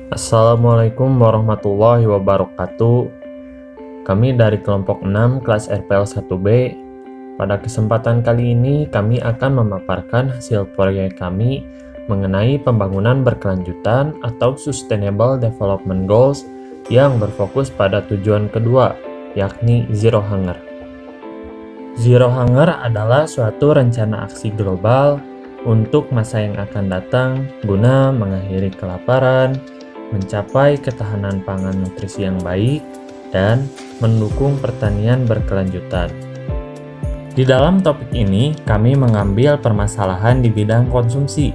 Assalamualaikum warahmatullahi wabarakatuh. Kami dari kelompok 6 kelas RPL 1B. Pada kesempatan kali ini kami akan memaparkan hasil proyek kami mengenai pembangunan berkelanjutan atau Sustainable Development Goals yang berfokus pada tujuan kedua, yakni Zero Hunger. Zero Hunger adalah suatu rencana aksi global untuk masa yang akan datang guna mengakhiri kelaparan, mencapai ketahanan pangan nutrisi yang baik, dan mendukung pertanian berkelanjutan. Di dalam topik ini, kami mengambil permasalahan di bidang konsumsi.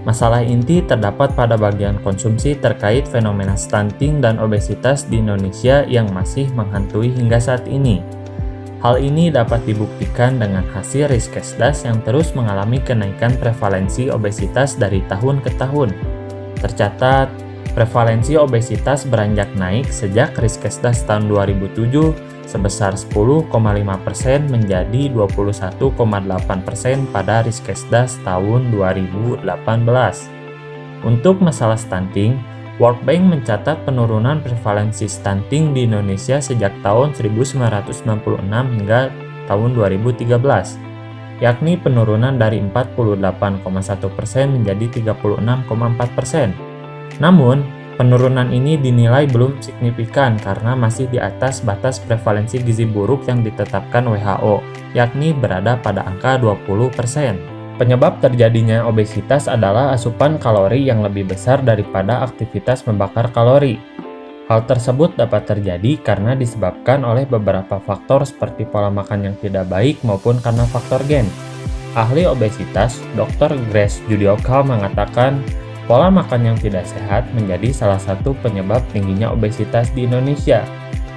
Masalah inti terdapat pada bagian konsumsi terkait fenomena stunting dan obesitas di Indonesia yang masih menghantui hingga saat ini. Hal ini dapat dibuktikan dengan hasil Riskesdas yang terus mengalami kenaikan prevalensi obesitas dari tahun ke tahun. Tercatat, prevalensi obesitas beranjak naik sejak Riskesdas tahun 2007 sebesar 10,5% menjadi 21,8% pada Riskesdas tahun 2018. Untuk masalah stunting, World Bank mencatat penurunan prevalensi stunting di Indonesia sejak tahun 1996 hingga tahun 2013, yakni penurunan dari 48,1% menjadi 36,4%. Namun, penurunan ini dinilai belum signifikan karena masih di atas batas prevalensi gizi buruk yang ditetapkan WHO, yakni berada pada angka 20%. Penyebab terjadinya obesitas adalah asupan kalori yang lebih besar daripada aktivitas membakar kalori. Hal tersebut dapat terjadi karena disebabkan oleh beberapa faktor seperti pola makan yang tidak baik maupun karena faktor gen. Ahli obesitas, Dr. Grace Judioka mengatakan, pola makan yang tidak sehat menjadi salah satu penyebab tingginya obesitas di Indonesia.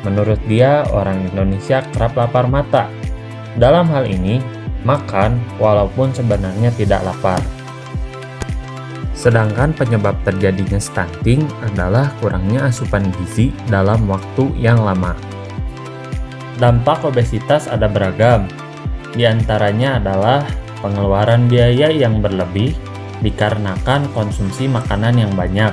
Menurut dia, orang Indonesia kerap lapar mata. Dalam hal ini, makan walaupun sebenarnya tidak lapar. Sedangkan penyebab terjadinya stunting adalah kurangnya asupan gizi dalam waktu yang lama. Dampak obesitas ada beragam. Di antaranya adalah pengeluaran biaya yang berlebih dikarenakan konsumsi makanan yang banyak.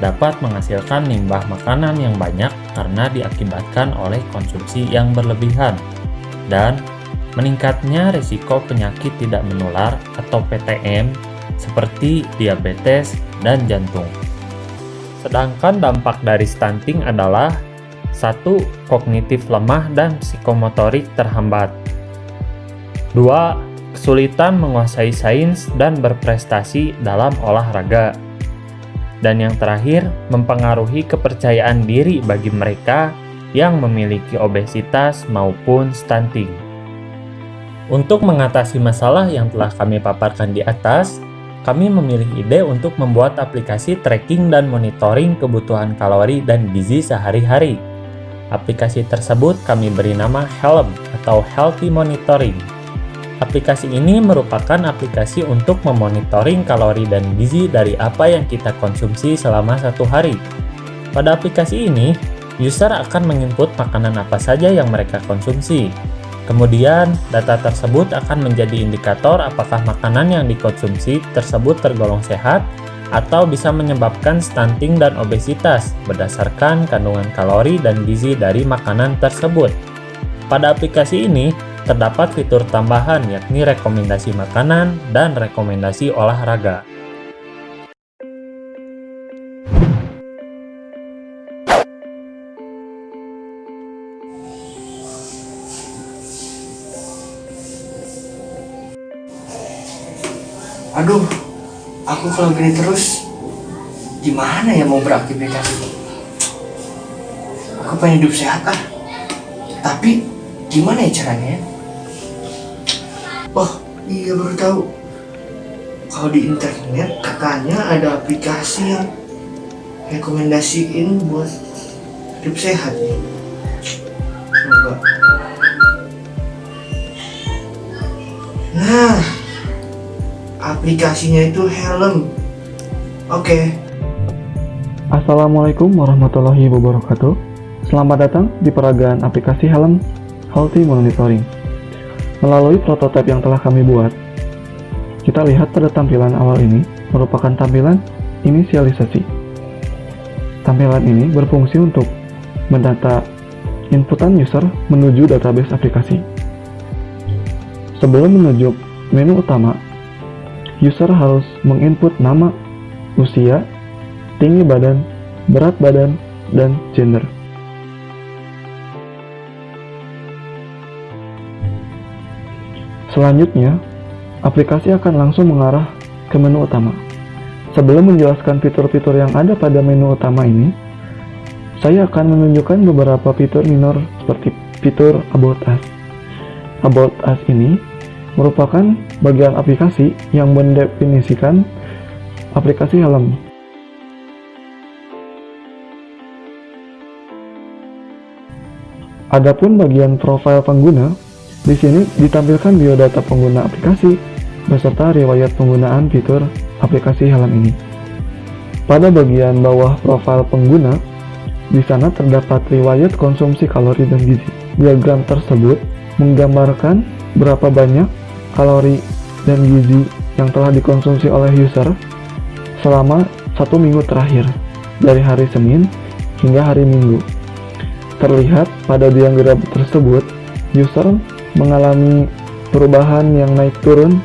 Dapat menghasilkan limbah makanan yang banyak karena diakibatkan oleh konsumsi yang berlebihan. Dan meningkatnya risiko penyakit tidak menular atau PTM seperti diabetes dan jantung. Sedangkan dampak dari stunting adalah 1. Kognitif lemah dan psikomotorik terhambat. 2. Kesulitan menguasai sains dan berprestasi dalam olahraga. Dan yang terakhir, mempengaruhi kepercayaan diri bagi mereka yang memiliki obesitas maupun stunting. Untuk mengatasi masalah yang telah kami paparkan di atas, kami memilih ide untuk membuat aplikasi tracking dan monitoring kebutuhan kalori dan gizi sehari-hari. Aplikasi tersebut kami beri nama Helm atau Healthy Monitoring. Aplikasi ini merupakan aplikasi untuk memonitoring kalori dan gizi dari apa yang kita konsumsi selama satu hari. Pada aplikasi ini, user akan menginput makanan apa saja yang mereka konsumsi. Kemudian, data tersebut akan menjadi indikator apakah makanan yang dikonsumsi tersebut tergolong sehat atau bisa menyebabkan stunting dan obesitas berdasarkan kandungan kalori dan gizi dari makanan tersebut. Pada aplikasi ini, terdapat fitur tambahan yakni rekomendasi makanan dan rekomendasi olahraga. Aduh, aku kalau gini terus gimana ya mau beraktivitas? Aku pengen hidup sehat tapi gimana ya caranya? Oh iya, baru tahu. Kalau di internet katanya ada aplikasi yang rekomendasiin buat hidup sehat ya. Coba. Nah, aplikasinya itu Helm. Oke. Assalamualaikum warahmatullahi wabarakatuh. Selamat datang di peragaan aplikasi Helm Healthy Monitoring. Melalui prototipe yang telah kami buat, kita lihat pada tampilan awal ini merupakan tampilan inisialisasi. Tampilan ini berfungsi untuk mendata inputan user menuju database aplikasi. Sebelum menuju menu utama, user harus menginput nama, usia, tinggi badan, berat badan, dan gender. Selanjutnya, aplikasi akan langsung mengarah ke menu utama. Sebelum menjelaskan fitur-fitur yang ada pada menu utama ini, saya akan menunjukkan beberapa fitur minor seperti fitur About Us. About Us ini merupakan bagian aplikasi yang mendefinisikan aplikasi helm. Adapun bagian profil pengguna, di sini ditampilkan biodata pengguna aplikasi beserta riwayat penggunaan fitur aplikasi helm ini. Pada bagian bawah profil pengguna, di sana terdapat riwayat konsumsi kalori dan gizi. Diagram tersebut menggambarkan berapa banyak kalori dan gizi yang telah dikonsumsi oleh user selama 1 minggu terakhir, dari hari Senin hingga hari Minggu. Terlihat pada diagram tersebut, user mengalami perubahan yang naik turun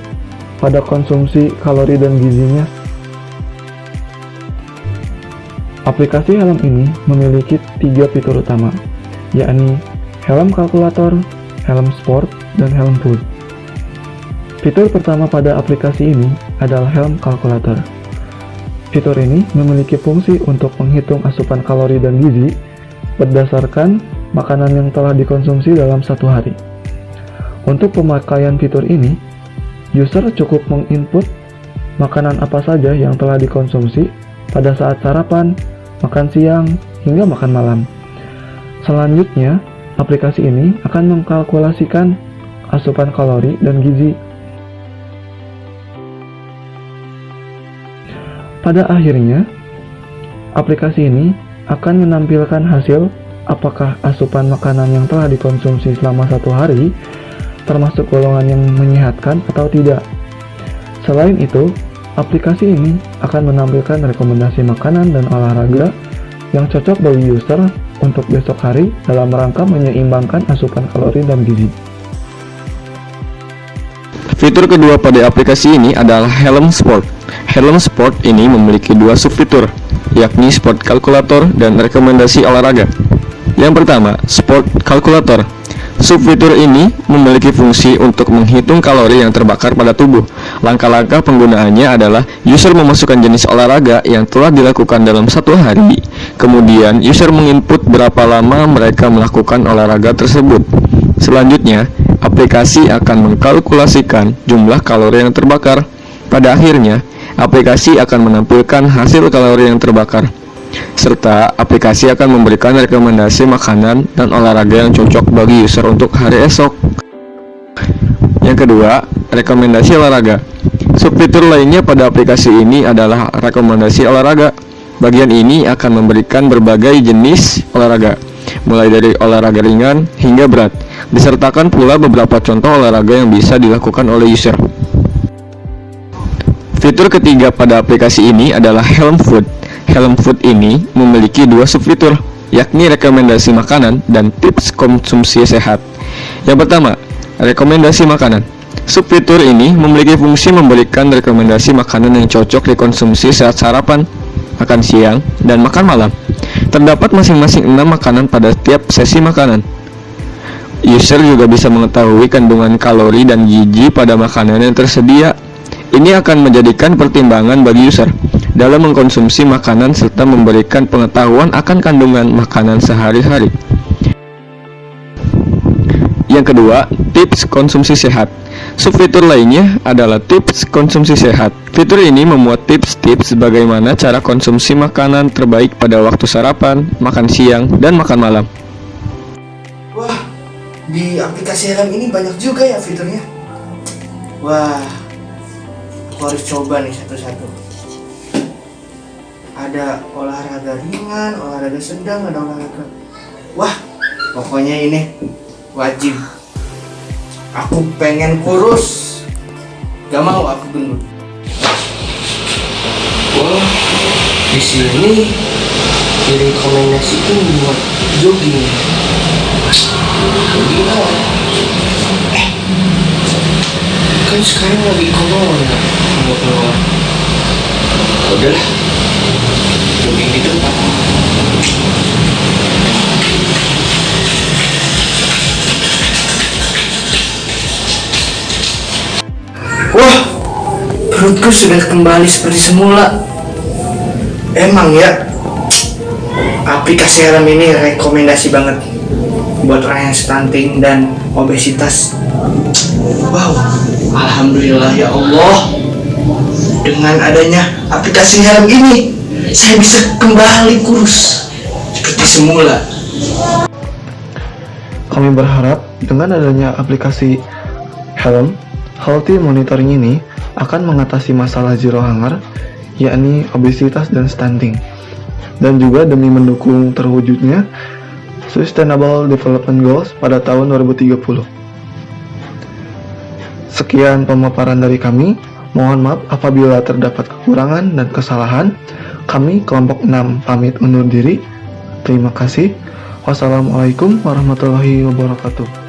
pada konsumsi kalori dan gizinya. Aplikasi helm ini memiliki 3 fitur utama, yakni helm kalkulator, helm sport, dan helm food. Fitur pertama pada aplikasi ini adalah helm kalkulator. Fitur ini memiliki fungsi untuk menghitung asupan kalori dan gizi berdasarkan makanan yang telah dikonsumsi dalam 1 hari. Untuk pemakaian fitur ini, user cukup menginput makanan apa saja yang telah dikonsumsi pada saat sarapan, makan siang, hingga makan malam. Selanjutnya, aplikasi ini akan mengkalkulasikan asupan kalori dan gizi. Pada akhirnya, aplikasi ini akan menampilkan hasil apakah asupan makanan yang telah dikonsumsi selama 1 hari termasuk golongan yang menyehatkan atau tidak. Selain itu, aplikasi ini akan menampilkan rekomendasi makanan dan olahraga yang cocok bagi user untuk besok hari dalam rangka menyeimbangkan asupan kalori dan gizi. Fitur kedua pada aplikasi ini adalah Helm Sport. Helm Sport ini memiliki 2 subfitur, yakni Sport Calculator dan rekomendasi olahraga. Yang pertama, Sport Calculator. Subfitur ini memiliki fungsi untuk menghitung kalori yang terbakar pada tubuh. Langkah-langkah penggunaannya adalah user memasukkan jenis olahraga yang telah dilakukan dalam 1 hari. Kemudian, user menginput berapa lama mereka melakukan olahraga tersebut. Selanjutnya, aplikasi akan mengkalkulasikan jumlah kalori yang terbakar. Pada akhirnya, aplikasi akan menampilkan hasil kalori yang terbakar, serta aplikasi akan memberikan rekomendasi makanan dan olahraga yang cocok bagi user untuk hari esok. Yang kedua, rekomendasi olahraga. Subfitur lainnya pada aplikasi ini adalah rekomendasi olahraga. Bagian ini akan memberikan berbagai jenis olahraga, mulai dari olahraga ringan hingga berat, disertakan pula beberapa contoh olahraga yang bisa dilakukan oleh user. Fitur ketiga pada aplikasi ini adalah Helm Food. Helm Food ini memiliki 2 subfitur, yakni rekomendasi makanan dan tips konsumsi sehat. Yang pertama, rekomendasi makanan. Subfitur ini memiliki fungsi memberikan rekomendasi makanan yang cocok dikonsumsi saat sarapan, makan siang, dan makan malam. Terdapat masing-masing 6 makanan pada setiap sesi makanan. User juga bisa mengetahui kandungan kalori dan gizi pada makanan yang tersedia. Ini akan menjadikan pertimbangan bagi user dalam mengkonsumsi makanan serta memberikan pengetahuan akan kandungan makanan sehari-hari. Yang kedua, tips konsumsi sehat. Subfitur lainnya adalah tips konsumsi sehat. Fitur ini memuat tips-tips bagaimana cara konsumsi makanan terbaik pada waktu sarapan, makan siang, dan makan malam. Wah, di aplikasi helm ini banyak juga ya fiturnya. Wah, aku harus coba nih satu-satu. Ada olahraga ringan, olahraga sedang, ada olahraga. Wah, pokoknya ini wajib. Aku pengen kurus, gak mau aku gendut. Wah, di sini direkomendasikan buat jogging. Jogging apa? Kan sekarang lagi corona, mau keluar. Udahlah, jogging di tempat. Wah, perutku sudah kembali seperti semula. Emang ya, aplikasi helm ini rekomendasi banget buat orang yang stunting dan obesitas. Wow, alhamdulillah ya Allah. Dengan adanya aplikasi helm ini, saya bisa kembali kurus seperti semula. Kami berharap dengan adanya aplikasi helm, healthy monitoring ini akan mengatasi masalah zero hunger, yakni obesitas dan stunting, dan juga demi mendukung terwujudnya Sustainable Development Goals pada tahun 2030. Sekian pemaparan dari kami. Mohon maaf apabila terdapat kekurangan dan kesalahan. Kami kelompok 6 pamit undur diri. Terima kasih. Wassalamualaikum warahmatullahi wabarakatuh.